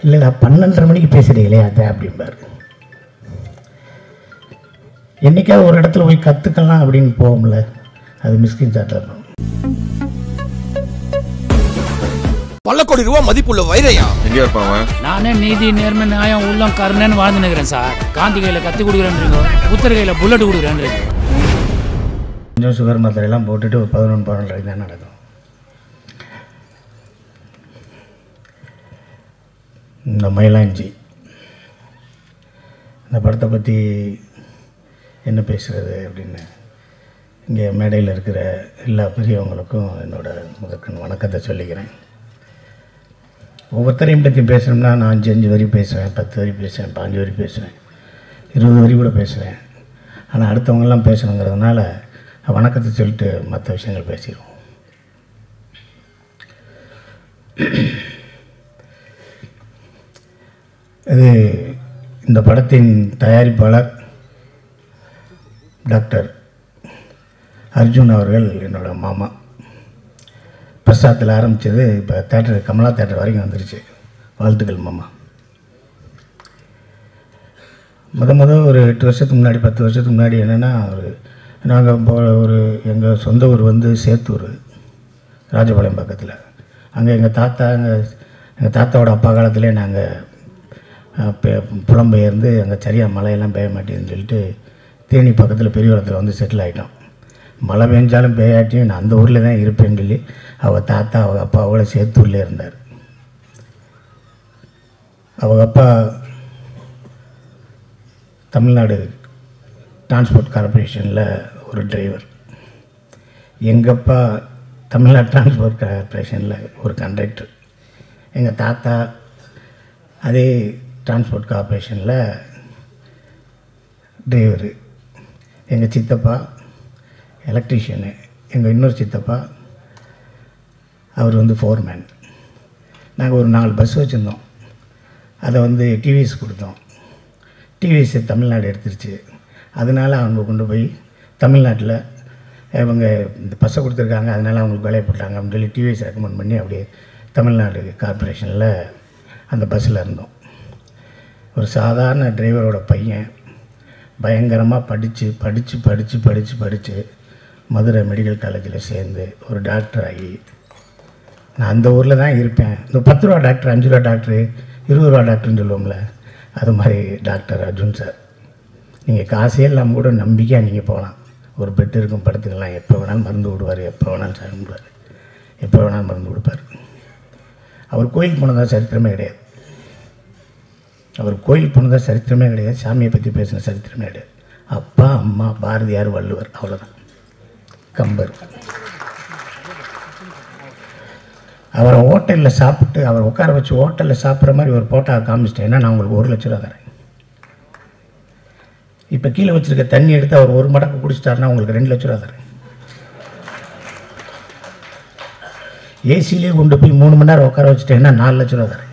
இல்லைடா 12:30 மணிக்கு பேசுகிறீங்களே அதை அப்படிம்பார். என்றைக்காவது ஒரு இடத்துல போய் கற்றுக்கலாம் அப்படின்னு போகும்ல, அது மிஸ்கின் சார்ட்டாக இருக்கும். பல கோடி ரூபா மதிப்புள்ள வைரையா எங்கே இருப்பாங்க? நானே நீதி நேர்மை நியாயம் உள்ளம் கருணன்னு வாழ்ந்து நிற்கிறேன் சார். காந்தி கையில் கத்தி கொடுக்குறேன்றீங்க, புத்தர் கையில் புல்லட் கொடுக்குறேன்றீங்க. கொஞ்சம் சுகர் மாத்திரையெல்லாம் போட்டுட்டு ஒரு 11-12 தான் நடக்கும். இந்த மயிலாஞ்சி இந்த படத்தை பற்றி என்ன பேசுகிறது அப்படின்னு இங்கே மேடையில் இருக்கிற எல்லா பெரியவங்களுக்கும் என்னோடய முதற்கண் வணக்கத்தை சொல்லிக்கிறேன். ஒவ்வொருத்தரையும் பற்றி பேசணும்னா நான் 5 வரி பேசுவேன், 10 வரி பேசுவேன், 5 வரி பேசுவேன், 20 வரி கூட பேசுவேன். ஆனால் அடுத்தவங்கெல்லாம் பேசணுங்கிறதுனால வணக்கத்தை சொல்லிட்டு மற்ற விஷயங்கள் பேசிடுவோம். இது இந்த படத்தின் தயாரிப்பாளர் டாக்டர் அர்ஜுன் அவர்கள் என்னோட மாமா. பிரசாத்தில் ஆரம்பித்தது இப்போ தேட்டர் கமலா தேட்டர் வரைக்கும் வந்துருச்சு. வாழ்த்துக்கள் மாமா. ஒரு 8 வருஷத்துக்கு முன்னாடி 10 வருஷத்துக்கு முன்னாடி என்னென்னா, நாங்கள் ஒரு எங்கள் சொந்த ஊர் வந்து சேத்தூர், ராஜபாளையம் பக்கத்தில். அங்கே எங்கள் தாத்தாவோட அப்பா காலத்திலே நாங்கள் புலம்பெயர்ந்து அங்கே சரியாக மழையெல்லாம் பெய்ய மாட்டேன்னு சொல்லிட்டு தேனி பக்கத்தில் பெரியவரத்தில் வந்து செட்டில் ஆகிட்டோம். மழை பெஞ்சாலும் பெய்யாட்டியும் நான் அந்த ஊரில் தான் இருப்பேன்னு சொல்லி அவங்க தாத்தா அவங்க அப்பாவோட சேத்தூரில் இருந்தார். அவங்க அப்பா தமிழ்நாடு டிரான்ஸ்போர்ட் கார்பரேஷனில் ஒரு டிரைவர், எங்கள் அப்பா தமிழ்நாடு டிரான்ஸ்போர்ட் கார்பரேஷனில் ஒரு கண்டக்டர், எங்கள் தாத்தா அதே டிரான்ஸ்போர்ட் கார்பரேஷனில் டிரைவரு, எங்கள் சித்தப்பா எலக்ட்ரீஷியனு, எங்கள் இன்னொரு சித்தப்பா அவர் வந்து ஃபோர்மேன். நாங்கள் ஒரு 4 பஸ் வச்சுருந்தோம். அதை வந்து டிவிஎஸ் கொடுத்தோம். டிவிஎஸ் தமிழ்நாடு எடுத்துருச்சு. அதனால் அவங்க கொண்டு போய் தமிழ்நாட்டில் இவங்க இந்த பஸ்ஸை கொடுத்துருக்காங்க, அதனால் அவங்களுக்கு வேலையை போட்டாங்க அப்படின்னு சொல்லி டிவிஎஸ் ரெக்கமெண்ட் பண்ணி அப்படியே தமிழ்நாடு கார்பரேஷனில் அந்த பஸ்ஸில் இருந்தோம். ஒரு சாதாரண டிரைவரோட பையன் பயங்கரமாக படித்து மதுரை மெடிக்கல் காலேஜில் சேர்ந்து ஒரு டாக்டர் ஆகி நான் அந்த ஊரில் தான் இருப்பேன். இந்த 10 ரூபா டாக்டர், 5 ரூபா டாக்டரு, 20 ரூபா டாக்டர்னு சொல்லுவோம்ல, அது மாதிரி டாக்டர் அர்ஜுன் சார். நீங்கள் காசே இல்லாமல் கூட நம்பிக்கையாக நீங்கள் போகலாம். ஒரு பெட் இருக்கும், படுத்துக்கலாம், எப்போ வேணாலும் மருந்து விடுவார், எப்போ வேணாலும் சாப்பிடுவார், எப்போ வேணாலும் மருந்து கொடுப்பார். அவர் கோயிலுக்கு போனதா சரித்திரமே கிடையாது. சாமியை பற்றி பேசின சரித்திரமே கிடையாது. அப்பா அம்மா பாரதியார் வள்ளுவர் அவ்வளோதான், கம்பர். அவரை ஹோட்டலில் சாப்பிட்டு அவரை உட்கார வச்சு ஹோட்டலில் சாப்பிட்ற மாதிரி ஒரு போட்டோவை காமிச்சிட்டேன்னா நான் உங்களுக்கு 1 லட்ச ரூபா தரேன். இப்போ கீழே வச்சுருக்க தண்ணி எடுத்து அவர் 1 மடக்கு குடிச்சிட்டாருன்னா உங்களுக்கு 2 லட்ச ரூபா தரேன். ஏசிலே கொண்டு போய் 3 மணி நேரம் உட்கார வச்சுட்டேன்னா 4 லட்ச ரூபா தரேன்.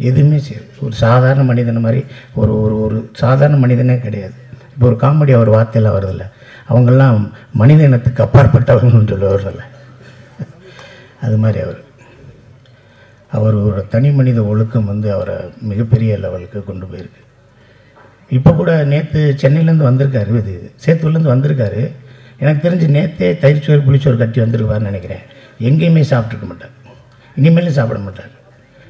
எதுவுமே சரி, ஒரு சாதாரண மனிதனை மாதிரி ஒரு சாதாரண மனிதனே கிடையாது. இப்போ ஒரு காமெடி அவர் வார்த்தையில் வருதில்ல, அவங்கெல்லாம் மனித இனத்துக்கு அப்பாற்பட்டவர்கள்னு சொல்லுவார்ல, அது மாதிரி அவரோட தனி மனித ஒழுக்கம் வந்து அவரை மிகப்பெரிய லெவலுக்கு கொண்டு போயிருக்கு. இப்போ கூட நேற்று சென்னையிலேருந்து வந்திருக்காரு, இது சேத்தூர்லேருந்து வந்திருக்காரு. எனக்கு தெரிஞ்சு நேற்றே தயிர்ச்சோறு புளிச்சோறு கட்டி வந்திருப்பாருன்னு நினைக்கிறேன். எங்கேயுமே சாப்பிட்ருக்க மாட்டார், இனிமேலும் சாப்பிட மாட்டார்.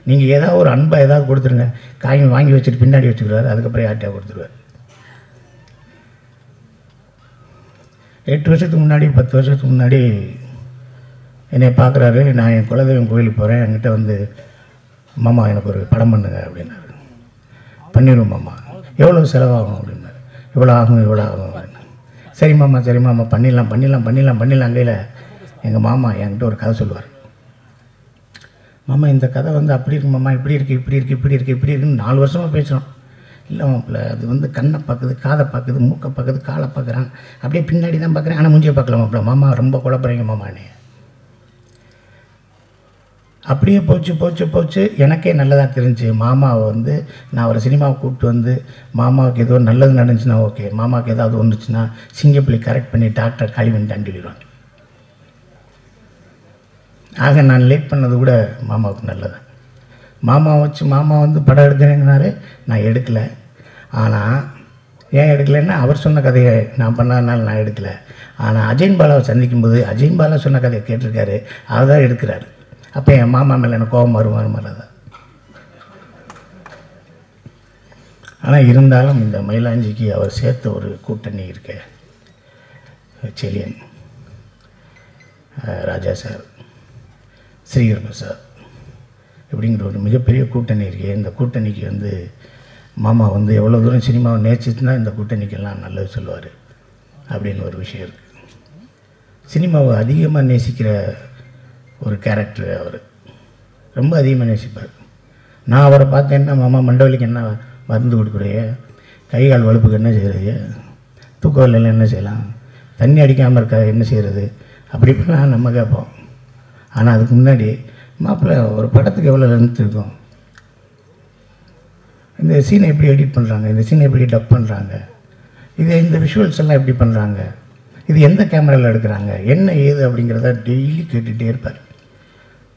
நீங்கள் ஏதாவது ஒரு அன்பாக ஏதாவது கொடுத்துருங்க, காய் வாங்கி வச்சுட்டு பின்னாடி வச்சுக்கிறாரு, அதுக்கப்புறம் யார்கிட்டயா கொடுத்துருவார். 8 வருஷத்துக்கு முன்னாடி 10 வருஷத்துக்கு முன்னாடி என்னை பார்க்குறாரு. நான் என் குலதெய்வம் கோயிலுக்கு போகிறேன், என்கிட்ட வந்து மாமா எனக்கு ஒரு படம் பண்ணுங்க அப்படின்னாரு. பண்ணிடுவோம் மாமா, எவ்வளோ செலவாகும் அப்படின்னாரு. இவ்வளோ ஆகும் அப்படின்னு. சரி மாமா பண்ணிடலாம். கையில் எங்கள் மாமா என்கிட்ட ஒரு கதை சொல்லுவார். மாமா இந்த கதை வந்து அப்படி இருக்கு மாமா, இப்படி இருக்குன்னு 4 வருஷமாக பேசுகிறோம். இல்லை மாப்பிள்ள, அது வந்து கண்ணை பார்க்குது, காதை பார்க்குது, மூக்கை பார்க்குது, காலை பார்க்குறான், அப்படியே பின்னாடி தான் பார்க்குறேன், ஆனால் மூஞ்சியை பார்க்கல மாப்பிள்ள. மாமா ரொம்ப குழப்பறீங்க மாமானே. அப்படியே போச்சு. எனக்கே நல்லதாக தெரிஞ்சு மாமாவை வந்து நான் அவரை சினிமாவை கூப்பிட்டு வந்து மாமாவுக்கு ஏதோ நல்லது நடந்துச்சுன்னா ஓகே, மாமாவுக்கு ஏதாவது ஒன்றுச்சுன்னா சிங்கப்பள்ளி கரெக்ட் பண்ணி டாக்டர் காலி பண்ணி தாண்டிடுவாங்க. ஆக நான் லேட் பண்ணது கூட மாமாவுக்கு நல்லது. மாமா வச்சு மாமா வந்து படம் எடுக்கிறேங்கனாரு, நான் எடுக்கலை. ஆனால் ஏன் எடுக்கலைன்னா அவர் சொன்ன கதையை நான் பண்ணாதனால நான் எடுக்கலை. ஆனால் அஜயன் பாலாவை சந்திக்கும்போது அஜயன் பாலா சொன்ன கதையை கேட்டிருக்காரு, அவர் தான் எடுக்கிறாரு. அப்போ என் மாமா மேலே எனக்கு கோபம் வருமாறு தான். ஆனால் இருந்தாலும் இந்த மயிலாஞ்சிக்கு அவர் சேர்த்த ஒரு கூட்டணி இருக்க, செலியன், ராஜா சார், ஸ்ரீகர் பிரசாத் இப்படிங்கிற ஒரு மிகப்பெரிய கூட்டணி இருக்குது. இந்த கூட்டணிக்கு வந்து மாமா வந்து எவ்வளோ தூரம் சினிமாவை நேசிச்சுன்னா இந்த கூட்டணிக்கெல்லாம் நல்லது சொல்லுவார் அப்படின்னு ஒரு விஷயம் இருக்குது. சினிமாவை அதிகமாக நேசிக்கிற ஒரு கேரக்டர் அவர், ரொம்ப அதிகமாக நேசிப்பார். நான் அவரை பார்த்தேன்னா, மாமா மண்டவலிக்கு என்ன மருந்து கொடுக்குறைய, கை கால் வலுப்புக்கு என்ன செய்கிறது, தூக்க வரலையில் என்ன செய்யலாம், தண்ணி அடிக்காமல் இருக்க என்ன செய்கிறது, அப்படி இப்படிலாம் நம்ம கேட்போம். ஆனால் அதுக்கு முன்னாடி மாப்பிள்ளை ஒரு படத்துக்கு எவ்வளோ லென்த் இருக்கும், இந்த சீனை எப்படி எடிட் பண்ணுறாங்க, இந்த சீனை எப்படி டப் பண்ணுறாங்க, இந்த விஷுவல்ஸ் எல்லாம் எப்படி பண்ணுறாங்க, இது எந்த கேமராவில் எடுக்கிறாங்க, என்ன ஏது அப்படிங்கிறத டெய்லி கேட்டுகிட்டே இருப்பார்.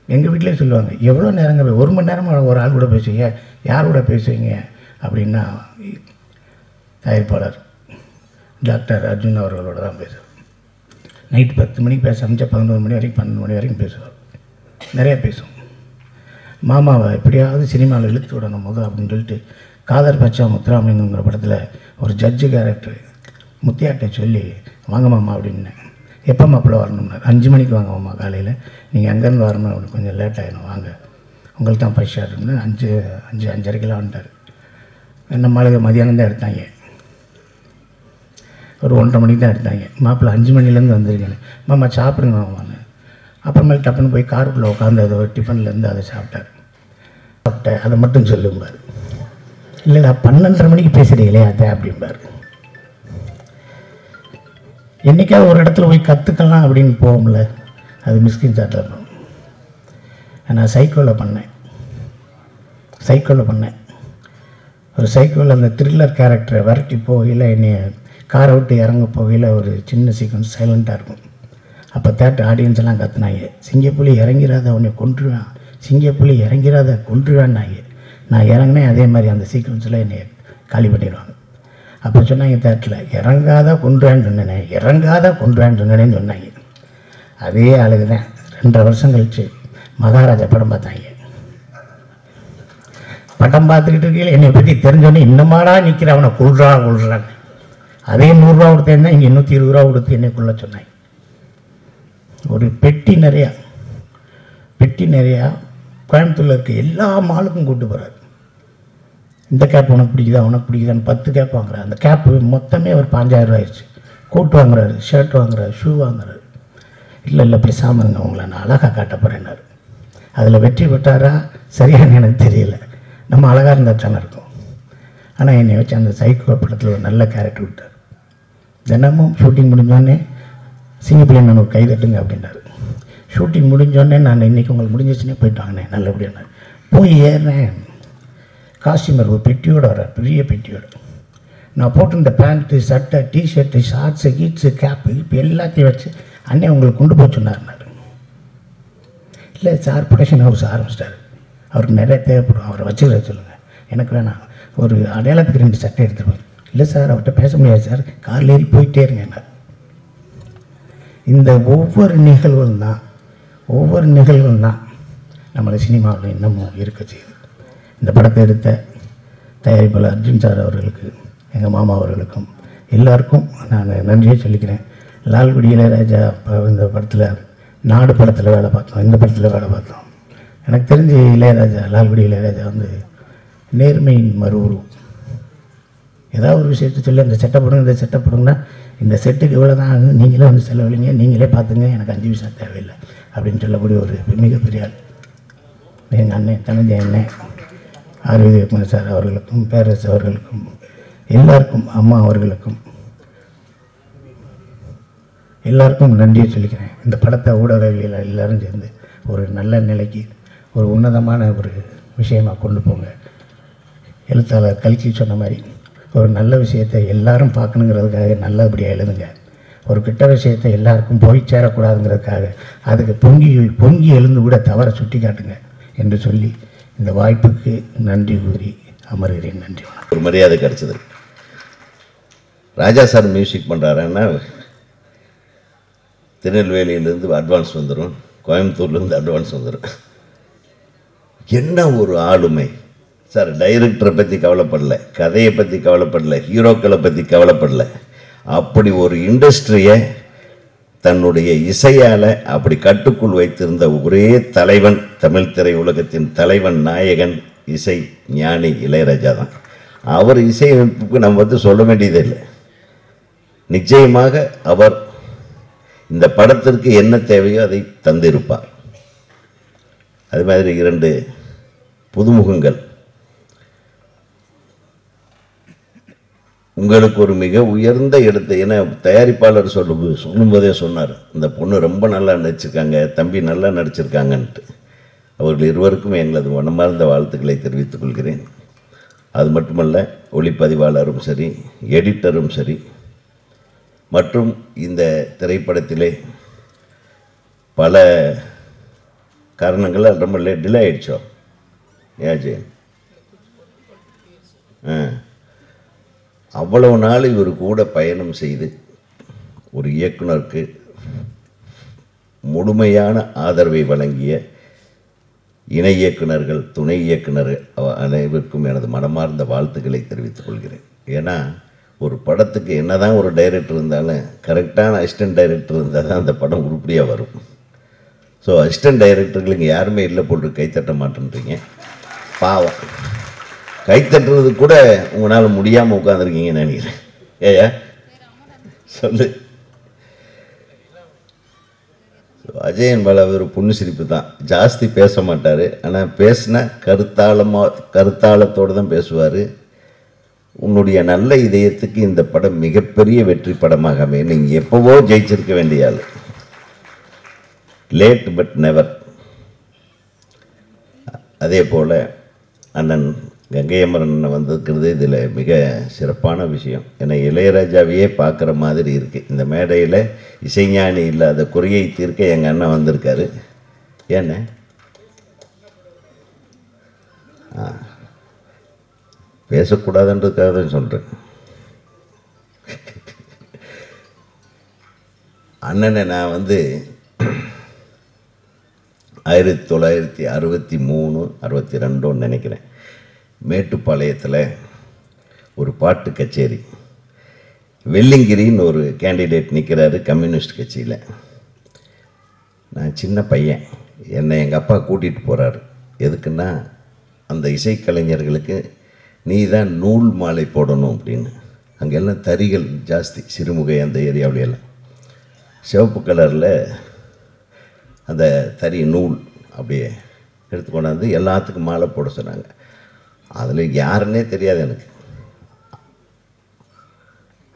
எங்கள் வீட்டிலே சொல்லுவாங்க, எவ்வளோ நேரங்கள் 1 மணி நேரமாக ஒரு ஆள் கூட பேசுவீங்க, யார் கூட பேசுவீங்க அப்படின்னா தயாரிப்பாளர் டாக்டர் அர்ஜுன் அவர்களோட தான் பேசுவார். நைட்டு 10 மணிக்கு பேச ஆரம்பித்தா 11 மணி வரைக்கும் 12 மணி வரைக்கும் பேசுவார். நிறையா பேசுவோம். மாமாவை எப்படியாவது சினிமாவில் இழுத்து விடணும் போது அப்படின்னு சொல்லிட்டு காதர் பச்சா முத்துராமலிங்கங்கிற படத்தில் ஒரு ஜட்ஜு கேரக்டர் முத்தியாட்டை சொல்லி, வாங்க மாமா அப்படின்னு, எப்போ மாப்பிள்ளை வரணும்னா 5 மணிக்கு வாங்க மாமா காலையில், நீங்கள் அங்கேருந்து வரணும் அப்படின்னு, கொஞ்சம் லேட் ஆகிடும் வாங்க, உங்களுக்கு தான் ஃபர்ஸ்ட் ஷாட்னு 5:30 வந்துட்டார். நம்ம ஆளுங்க மதியானம் தான் எடுத்தாங்க, ஒரு 1:30 மணிக்கு தான் எடுத்தாங்க. மாப்பிள்ளை 5 மணிலேருந்து வந்துருக்கேன், மாமா சாப்பிடுங்க மாமான்னு. அப்புறமேல் டப்புன்னு போய் காருக்குள்ளே உட்காந்து அதை டிஃபன்லேருந்து அதை சாப்பிட்டேன், அதை மட்டும் சொல்லும்பார். இல்லைடா 12:30 மணிக்கு பேசுகிறீங்களே அதை அப்படிம்பார். என்றைக்காவது ஒரு இடத்துல போய் கற்றுக்கலாம் அப்படின்னு போகும்ல, அது மிஸ்கின் சாட்டில் இருக்கும். நான் சைக்கோவில் பண்ணேன். ஒரு சைக்கோவில் அந்த த்ரில்லர் கேரக்டரை விரட்டி போகையில், என்னை காரை விட்டு இறங்க போகையில் ஒரு சின்ன சீக்வன்ஸ் சைலண்ட்டாக இருக்கும். அப்போ தேட்டர் ஆடியன்ஸ் எல்லாம் கற்றுனாங்க, சிங்கப்புலி இறங்கிறாத உன்னை கொன்றுவான், சிங்கப்புலி இறங்கிறாத கொன்றுவான்னாங்க. நான் இறங்கினேன், அதே மாதிரி அந்த சீக்வன்ஸில் என்னை காலி பண்ணிடுவாங்க. அப்போ சொன்னாங்க தேட்டரில், இறங்காத கொன்றுவான்னு சொன்னேன்னு சொன்னாங்க. அதே ஆளுக்கு தான் 2.5 வருஷம் கழிச்சு மகாராஜா படம் பார்த்தாங்க. படம் பார்த்துக்கிட்டு இருக்கையில் என்னை பற்றி தெரிஞ்சோன்னே, இன்னமாடா நிற்கிற அவனை கொள்றான்னு. அதே 100 ரூபா கொடுத்தேன்னா இங்கே 120 ரூபா கொடுத்து என்னை கொள்ள சொன்னாங்க. ஒரு பெட்டி நிறையா கோயம்புத்தூரில் இருக்க எல்லா மாலுக்கும் கூப்பிட்டு போகிறார். இந்த கேப் உனக்கு பிடிக்குதான்னு 10 கேப் வாங்குறாரு. அந்த கேப்பு மொத்தமே ஒரு 5000 ரூபா ஆயிடுச்சு. கோட் வாங்குறாரு, ஷர்ட் வாங்குறாரு, ஷூ வாங்குறாரு. இல்லை பேசாமல் இருங்க, உங்களை நான் அழகாக காட்ட போகிறேன்னாரு. அதில் வெற்றி பெற்றாரா சரியான எனக்கு தெரியல, நம்ம அழகாக இருந்தால் தானே இருக்கும். ஆனால் என்னை வச்சு அந்த சைக்கோ படத்தில் ஒரு நல்ல கேரக்டர் விட்டார். தினமும் ஷூட்டிங் முடிஞ்சோடனே, சிங்கப்பிள்ளை நான் ஒரு கை தட்டுங்க அப்படின்னாரு. ஷூட்டிங் முடிஞ்சோடனே, நான் இன்றைக்கி உங்களுக்கு முடிஞ்சிச்சுன்னே போயிட்டு வாங்கினேன் நல்லபடியான. போய் ஏறினேன், காஸ்டியூமர் ஒரு பெட்டியோடு வர்றார், பெரிய பெட்டியோடு. நான் போட்டிருந்த பேண்ட்டு, சட்டை, டிஷர்ட்டு, ஷார்ட்ஸு, கீட்ஸு, கேப்பு இப்போ எல்லாத்தையும் வச்சு, அண்ணே உங்களுக்கு கொண்டு போய் சொன்னார். இல்லை சார், ப்ரொடக்ஷன் ஹவுஸ் ஆரம்பிச்சிட்டாரு, அவருக்கு நிறைய தேவைப்படும், அவரை வச்சுக்கிற சொல்லுங்கள், எனக்கு வேணாம், ஒரு அடையாளத்துக்கு 2 சட்டை எடுத்துருவார். இல்லை சார், அவர்கிட்ட பேச முடியாது சார், காரில் ஏறி போயிட்டே இருங்க. இந்த ஒவ்வொரு நிகழ்வும் தான் நம்மளை சினிமாவில் இன்னமும் இருக்க செய்யுது. இந்த படத்தை எடுத்த தயாரிப்பாளர் அர்ஜுன் சார் அவர்களுக்கு, எங்கள் மாமா அவர்களுக்கும் எல்லாருக்கும் நான் நன்றியை சொல்லிக்கிறேன். லால்குடி இளையராஜா இந்த படத்தில், நாடு படத்தில் வேலை பார்த்தோம், இந்த படத்தில் வேலை பார்த்தோம். எனக்கு தெரிஞ்சு லால்குடி இளையராஜா வந்து நேர்மையின் மறுவுருவம். ஏதாவது ஒரு விஷயத்தை சொல்லி, இந்த செட்டை போடுங்க, இந்த செட்டை போடுங்கன்னா, இந்த செட்டுக்கு இவ்வளோ தான் ஆகும், நீங்களே வந்து செலவழிங்க, நீங்களே பார்த்துங்க, எனக்கு 5 பைசா தேவையில்லை அப்படின்னு சொல்லக்கூடிய ஒரு மிகப்பெரிய ஆள் எங்கள் அண்ணன் தனஞ்ச அண்ணன் ஆர்.வி. சார் அவர்களுக்கும், பேரரசு அவர்களுக்கும், எல்லாருக்கும், அம்மா அவர்களுக்கும் எல்லாருக்கும் நன்றியை சொல்லிக்கிறேன். இந்த படத்தை ஊடகவியல் எல்லோரும் சேர்ந்து ஒரு நல்ல நிலைக்கு, ஒரு உன்னதமான ஒரு விஷயமாக கொண்டு போங்க. எழுத்தாளர் கல்கி சொன்ன மாதிரி, ஒரு நல்ல விஷயத்தை எல்லாரும் பார்க்கணுங்கிறதுக்காக நல்லபடியாக எழுதுங்க. ஒரு கெட்ட விஷயத்தை எல்லாருக்கும் போய் சேரக்கூடாதுங்கிறதுக்காக அதுக்கு பொங்கி எழுந்து கூட தவற சுட்டி காட்டுங்க என்று சொல்லி இந்த வாய்ப்புக்கு நன்றி கூறி அமர்கிறேன். நன்றி. ஒரு மரியாதை கிடைச்சது. ராஜா சார் மியூசிக் பண்ணுறாருன்னா திருநெல்வேலியிலேருந்து அட்வான்ஸ் வந்துடும், கோயம்புத்தூர்லேருந்து அட்வான்ஸ் வந்துடும். என்ன ஒரு ஆளுமை சார்! டைரக்டரை பற்றி கவலைப்படல, கதையை பற்றி கவலைப்படல, ஹீரோக்களை பற்றி கவலைப்படல. அப்படி ஒரு இண்டஸ்ட்ரியை தன்னுடைய இசையால் அப்படி கட்டுக்குள் வைத்திருந்த ஒரே தலைவன், தமிழ் திரை உலகத்தின் தலைவன், நாயகன், இசை ஞானி இளையராஜா தான். அவர் இசையமைப்புக்கு நம்ம வந்து சொல்ல வேண்டியதே இல்லை. நிச்சயமாக அவர் இந்த படத்திற்கு என்ன தேவையோ அதை தந்திருப்பார். அது மாதிரி 2 புதுமுகங்கள். உங்களுக்கு ஒரு மிக உயர்ந்த இடத்தை, ஏன்னா தயாரிப்பாளர் சொல்லும்போதே சொன்னார், இந்த பொண்ணு ரொம்ப நல்லா நடிச்சிருக்காங்க, தம்பி நல்லா நடிச்சிருக்காங்கன்ட்டு. அவர்கள் இருவருக்கும் எங்களது மனமார்ந்த வாழ்த்துக்களை தெரிவித்துக் கொள்கிறேன். அது மட்டுமல்ல, ஒளிப்பதிவாளரும் சரி, எடிட்டரும் சரி, மற்றும் இந்த திரைப்படத்திலே பல காரணங்களால் ரொம்ப டிலே ஆயிடுச்சோ ஏஜென் அவ்வளவு நாள் இவர் கூட பயணம் செய்து ஒரு இயக்குனருக்கு முழுமையான ஆதரவை வழங்கிய இணை இயக்குனர்கள், துணை இயக்குனர்கள் அனைவருக்கும் எனது மனமார்ந்த வாழ்த்துக்களை தெரிவித்துக் கொள்கிறேன். ஏன்னா ஒரு படத்துக்கு என்னதான் ஒரு டைரக்டர் இருந்தாலும் கரெக்டான அசிஸ்டன்ட் டைரக்டர் இருந்தால் தான் அந்த படம் உருப்படியாக வரும். ஸோ அசிஸ்டன்ட் டைரக்டர்களுக்கு யாருமே இல்லை போட்டு கைத்தட்ட மாட்டேன்றீங்க. பாவம், கைத்தட்டுறது கூட உங்களால் முடியாமல் உட்காந்துருக்கீங்கன்னு நினைக்கிறேன். ஏயா சொல்லு. அஜயன் பாலா ஒரு புண்ணு சிரிப்பு தான், ஜாஸ்தி பேச மாட்டார். ஆனால் பேசினா கருத்தாளத்தோடு தான் பேசுவார். உன்னுடைய நல்ல இதயத்துக்கு இந்த படம் மிகப்பெரிய வெற்றி படமாக அமையும். நீங்கள் எப்போவோ ஜெயிச்சிருக்க வேண்டிய ஆள். Late but never. அதே போல் அண்ணன் கங்கை அமரன் வந்திருக்கிறது இதில் மிக சிறப்பான விஷயம். ஏன்னா இளையராஜாவையே பார்க்குற மாதிரி இருக்குது. இந்த மேடையில் இசைஞானி இல்லாத குறையை தீர்க்க எங்கள் அண்ணன் வந்திருக்காரு. ஏண்ணே? பேசக்கூடாதுன்றதுக்காக தான் சொல்கிறேன். அண்ணனை நான் வந்து 1963 62 நினைக்கிறேன், மேட்டுப்பாளையத்தில் ஒரு பாட்டு கச்சேரி. வெள்ளிங்கிரின்னு ஒரு கேண்டிடேட் நிற்கிறாரு கம்யூனிஸ்ட் கட்சியில். நான் சின்ன பையன், என்னை எங்கள் அப்பா கூட்டிகிட்டு போகிறாரு. எதுக்குன்னா அந்த இசைக்கலைஞர்களுக்கு நீ தான் நூல் மாலை போடணும் அப்படின்னு. அங்கெல்லாம் தறிகள் ஜாஸ்தி, சிறுமுகை அந்த ஏரியாவிலையெல்லாம். சிவப்பு கலரில் அந்த தறி நூல் அப்படியே எடுத்துக்கொண்டாந்து எல்லாத்துக்கும் மாலை போட சொன்னாங்க. அதில் யாருன்னே தெரியாது எனக்கு.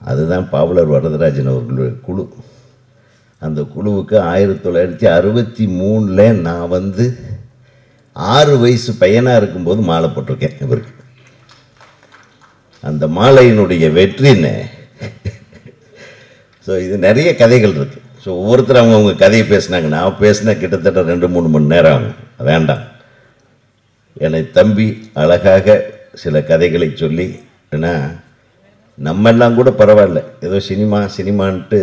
அதுதான் பாவலர் வரதராஜன் அவர்களுடைய குழு. அந்த குழுவுக்கு 1963 நான் வந்து 6 வயசு பையனாக இருக்கும்போது மாலை போட்டிருக்கேன் இவருக்கு. அந்த மாலையினுடைய வெற்றின்னு. ஸோ இது நிறைய கதைகள் இருக்குது. ஸோ ஒவ்வொருத்தர் அவங்க கதையை பேசினாங்க. நான் பேசினா கிட்டத்தட்ட 2-3 மணி நேரம் ஆகும். வேண்டாம், என்னை தம்பி அழகாக சில கதைகளை சொல்லி, ஏன்னா நம்மெல்லாம் கூட பரவாயில்ல, ஏதோ சினிமான்ட்டு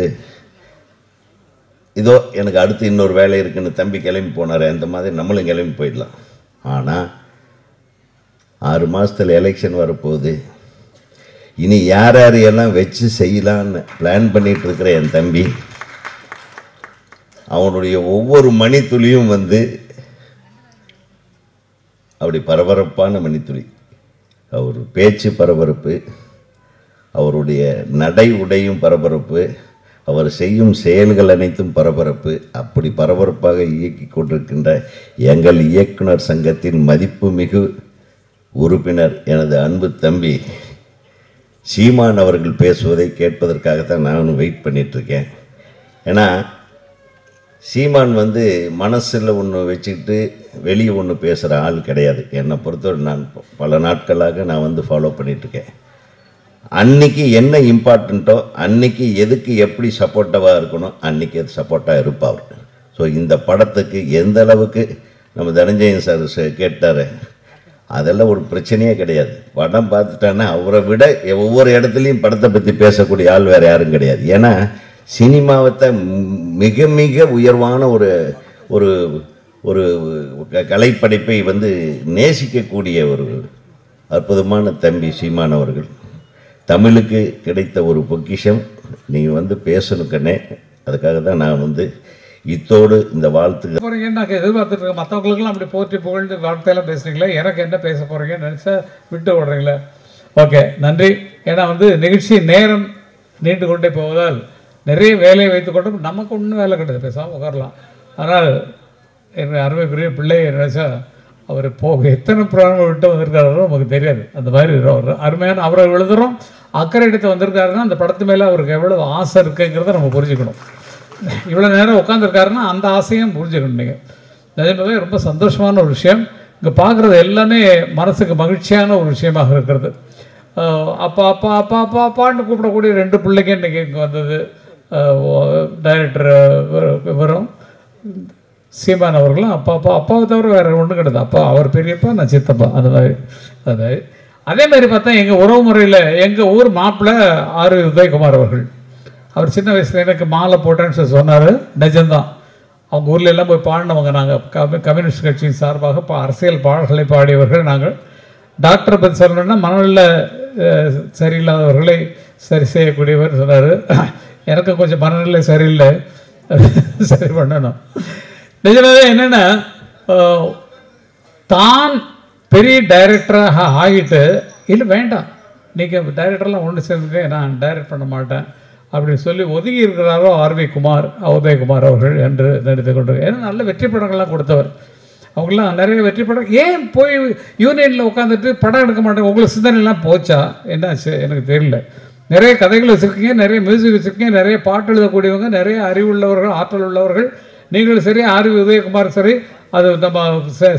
இதோ எனக்கு அடுத்து இன்னொரு வேலை இருக்குன்னு தம்பி கிளம்பி போனார். அந்த மாதிரி நம்மளும் கிளம்பி போயிடலாம். ஆனால் 6 மாதத்தில் எலெக்ஷன் வரப்போகுது. இனி யார் யாரையெல்லாம் வச்சு செய்யலான்னு பிளான் பண்ணிகிட்டு இருக்கிற என் தம்பி, அவனுடைய ஒவ்வொரு மணித்துளியும் வந்து அப்படி பரபரப்பான மணித்துளி. அவர் பேச்சு பரபரப்பு, அவருடைய நடை உடையும் பரபரப்பு, அவர் செய்யும் செயல்கள் அனைத்தும் பரபரப்பு. அப்படி பரபரப்பாக இயக்கி கொண்டிருக்கின்ற எங்கள் இயக்குனர் சங்கத்தின் மதிப்புமிகு உறுப்பினர் எனது அன்பு தம்பி சீமான் அவர்கள் பேசுவதை கேட்பதற்காகத்தான் நானும் வெயிட் பண்ணிகிட்ருக்கேன். ஏன்னா சீமான் வந்து மனசில் ஒன்று வச்சுக்கிட்டு வெளியே ஒன்று பேசுகிற ஆள் கிடையாது. என்னை பொறுத்தவரை நான் பல நாட்களாக நான் வந்து ஃபாலோ பண்ணிகிட்ருக்கேன். அன்னைக்கு என்ன இம்பார்ட்டண்ட்டோ அன்னைக்கு எதுக்கு எப்படி சப்போர்ட்டிவாக இருக்கணும் அன்னைக்கு அது சப்போர்ட்டாக இருப்பார். ஸோ இந்த படத்துக்கு எந்த அளவுக்கு நம்ம தனஞ்சயன் சார் கேட்டார், அதெல்லாம் ஒரு பிரச்சனையே கிடையாது. படம் பார்த்துட்டான்னா அவரை விட ஒவ்வொரு இடத்துலையும் படத்தை பற்றி பேசக்கூடிய ஆள் வேறு யாரும் கிடையாது. ஏன்னா சினிமாவத்தை மிக மிக உயர்வான ஒரு ஒரு ஒரு கலைப்படைப்பை நேசிக்கக்கூடிய ஒரு அற்புதமான தம்பி சீமான் அவர்கள். தமிழுக்கு கிடைத்த ஒரு பொக்கிஷம். நீங்கள் பேசணுக்கண்ணே, அதுக்காக தான் நான் இத்தோடு இந்த வாழ்த்துக்கு போகிறீங்கன்னு நான் எதிர்பார்த்துட்டு இருக்கேன். மற்றவங்களுக்குலாம் அப்படி போற்றி புகழ்ந்து வார்த்தையெல்லாம் பேசுகிறீங்களே, எனக்கு என்ன பேச போகிறீங்கன்னு நினச்சா விட்டு விடுறீங்களே. ஓகே, நன்றி. ஏன்னா நிகழ்ச்சி நேரம் நீண்டு கொண்டே போவதால் நிறைய வேலையை வைத்துக்கொண்டு நமக்கு ஒன்றும் வேலை கிடையாது, பேசாமல் உட்காரலாம். ஆனால் எங்கள் அருமைக்குரிய பிள்ளையை நினச்சா அவர் எத்தனை புராணங்கள் விட்டு வந்திருக்காரோ நமக்கு தெரியாது. அந்த மாதிரி அருமையான அவரை எழுதுகிறோம், அக்கறை எடுத்து வந்திருக்காருன்னா அந்த படத்து மேலே அவருக்கு எவ்வளோ ஆசை இருக்குங்கிறத நம்ம புரிஞ்சுக்கணும். இவ்வளோ நேரம் உட்காந்துருக்காருன்னா அந்த ஆசையும் புரிஞ்சுக்கணும். நீங்கள் நிஜமாவே ரொம்ப சந்தோஷமான ஒரு விஷயம். இங்கே பார்க்குறது எல்லாமே மனசுக்கு மகிழ்ச்சியான ஒரு விஷயமாக இருக்கிறது. அப்பா அப்பா அப்பா அப்பா அப்பான்னு கூப்பிடக்கூடிய 2 பிள்ளைங்க இன்றைக்கி இங்கே வந்தது. டைரக்டர் வரும் சீமான் அவர்களும் அப்பா அப்பா அப்பாவை தவிர வேறு ஒன்றும் கிடையாது. அப்பா அவர் பெரியப்பா, நான் சித்தப்பா, அந்த மாதிரி. அதே மாதிரி பார்த்தா எங்கள் உறவு முறையில் எங்கள் ஊர் மாப்பிள்ளை ஆர் உதயகுமார் அவர்கள், அவர் சின்ன வயசில் எனக்கு மாலை போட்டேன்னு சொல்லி சொன்னார். நிஜம்தான். அவங்க ஊரில் எல்லாம் போய் பாடினவங்க நாங்கள். கம்யூனிஸ்ட் கட்சியின் சார்பாக அரசியல் பாடல்களை பாடியவர்கள் நாங்கள். டாக்டரை பற்றி சொல்லணுன்னா மனநிலை சரியில்லாதவர்களை சரி செய்யக்கூடியவர் சொன்னார். எனக்கு கொஞ்சம் மனநிலை சரியில்லை, சரி பண்ணணும். நிஜமாவே என்னென்னா தான் பெரிய டைரக்டராக ஆகிட்டு இல்லை வேண்டாம் நீங்கள் டைரக்டர்லாம் ஒன்று சேர்ந்துங்க, நான் டைரக்ட் பண்ண மாட்டேன் அப்படின்னு சொல்லி ஒதுங்கி இருக்கிறாரோ உதயகுமார் அவர்கள் என்று நினைத்து கொண்டு. ஏன்னா நல்ல வெற்றி படங்கள்லாம் கொடுத்தவர். அவங்களாம் நிறைய வெற்றி படம். ஏன் போய் யூனியனில் உட்காந்துட்டு படம் எடுக்க மாட்டேங்க? உங்களுக்கு சிந்தனைலாம் போச்சா என்னாச்சு எனக்கு தெரியல. நிறைய கதைகள் வச்சுருக்கீங்க, நிறைய மியூசிக் வச்சுருக்கீங்க, நிறைய பாட்டு எழுதக்கூடியவங்க, நிறைய அறிவுள்ளவர்கள், ஆற்றல் உள்ளவர்கள். நீங்களும் சரி, ஆர் உதயகுமார் சரி, அது நம்ம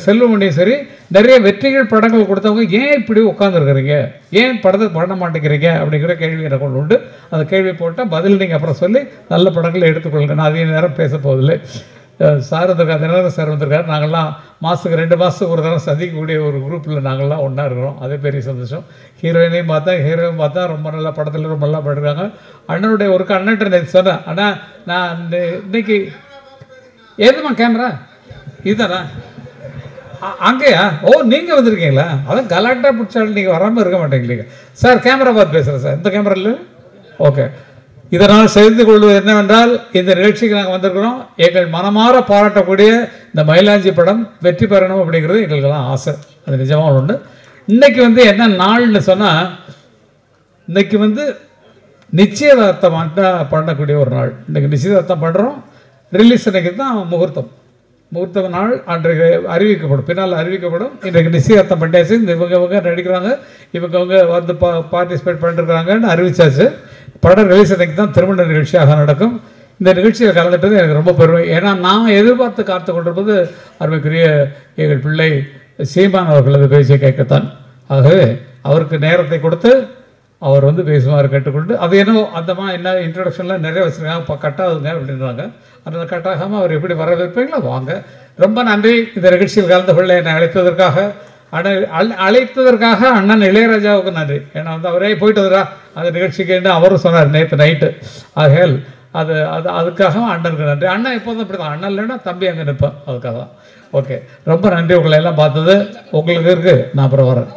செல்வமணி சரி, நிறைய வெற்றிகள் படங்கள் கொடுத்தவங்க. ஏன் இப்படி உட்காந்துருக்குறீங்க, ஏன் படத்தை பண்ண மாட்டேங்கிறீங்க அப்படிங்கிற கேள்வி எனக்கு ஒன்று உண்டு. அந்த கேள்வி போட்டால் பதில் நீங்கள் அப்புறம் சொல்லி நல்ல படங்களை எடுத்துக்கொள்ளுங்க. நான் அதிக நேரம் பேச போவதில்லை. சார் வந்திருக்காரு, தினகரன் சார் வந்திருக்காரு. நாங்கள்லாம் மாதத்துக்கு 2 மாதத்துக்கு ஒரு தடவை சந்திக்கக்கூடிய ஒரு குரூப்பில் நாங்கள்லாம் ஒன்றா இருக்கிறோம். அதே பெரிய சந்தோஷம். ஹீரோயினையும் பார்த்தா ரொம்ப நல்ல படத்தில் ரொம்ப நல்லா பண்ணிருக்காங்க. அண்ணனுடைய ஒரு அண்ணன்ட்ட நேற்று சொன்னேன், அண்ணா நான் இன்னைக்கு ஏதுமா கேமரா இதுதானா அங்கேயா? ஓ நீங்கள் வந்திருக்கீங்களா? அதான் கலாட்டா பிடிச்சாலும் நீங்கள் வராமல் இருக்க மாட்டேங்கிறீங்க. சார் கேமரா பார்த்து பேசுகிறேன் சார், இந்த கேமரா இல்லை. ஓகே, இதனால் செய்து கொள்வது என்னவென்றால் இந்த நிகழ்ச்சிக்கு நாங்கள் வந்திருக்கிறோம். எங்கள் மனமாற பாராட்டக்கூடிய இந்த மயிலாஞ்சி படம் வெற்றி பெறணும் அப்படிங்கிறது எங்களுக்கெல்லாம் ஆசை. அது நிஜமாக ஒன்று. இன்றைக்கி என்ன நாள்னு சொன்னால், இன்றைக்கி நிச்சயதார்த்தம் பண்ணக்கூடிய ஒரு நாள். இன்றைக்கி நிச்சயதார்த்தம் பண்ணுறோம். ரிலீஸ் அன்றைக்கி தான் முகூர்த்த நாள். அன்றைக்கு அறிவிக்கப்படும், பின்னால் அறிவிக்கப்படும். இன்றைக்கு நிச்சயதார்த்தம் பண்ணியாச்சு. இவங்க நடிக்கிறாங்க, இவங்க பார்ட்டிசிபேட் பண்ணிருக்கிறாங்கன்னு அறிவிச்சாச்சு. படம் ரிலீஸ் அன்றைக்கு தான் திருமண நிகழ்ச்சியாக நடக்கும். இந்த நிகழ்ச்சியில் கலந்துட்டது எனக்கு ரொம்ப பெருமை. ஏன்னா நான் எதிர்பார்த்து காத்து கொண்டிருப்பது அருமைக்குரிய எங்கள் பிள்ளை சீமான் அவர்களது பேச்சை கேட்கத்தான். ஆகவே அவருக்கு நேரத்தை கொடுத்து அவர் பேசுமாறு கேட்டுக்கொண்டு, அது என்ன இன்ட்ரடக்ஷன்லாம் நிறைய வச்சுருக்காங்க, கட்டாகுங்க அப்படின்றாங்க. அந்த கட்டாகாமல் அவர் எப்படி வரவேற்பீங்களோ வாங்க. ரொம்ப நன்றி இந்த நிகழ்ச்சியில் கலந்து கொள்ள என்னை அழைத்ததற்காக அண்ணன் இளையராஜாவுக்கு நன்றி. ஏன்னா அவரே போயிட்டு வரா அந்த நிகழ்ச்சிக்கு அவரும் சொன்னார் நேற்று நைட்டு. ஆகையால் அதுக்காக அண்ணனுக்கு நன்றி. அண்ணன் எப்போதும் அப்படி தான், அண்ணன் இல்லைன்னா தம்பி அங்கே நிற்பேன், அதுக்காக தான். ஓகே, ரொம்ப நன்றி. உங்களை எல்லாம் பார்த்தது உங்களுக்கு இருக்குது. நான் அப்புறம் வரேன்.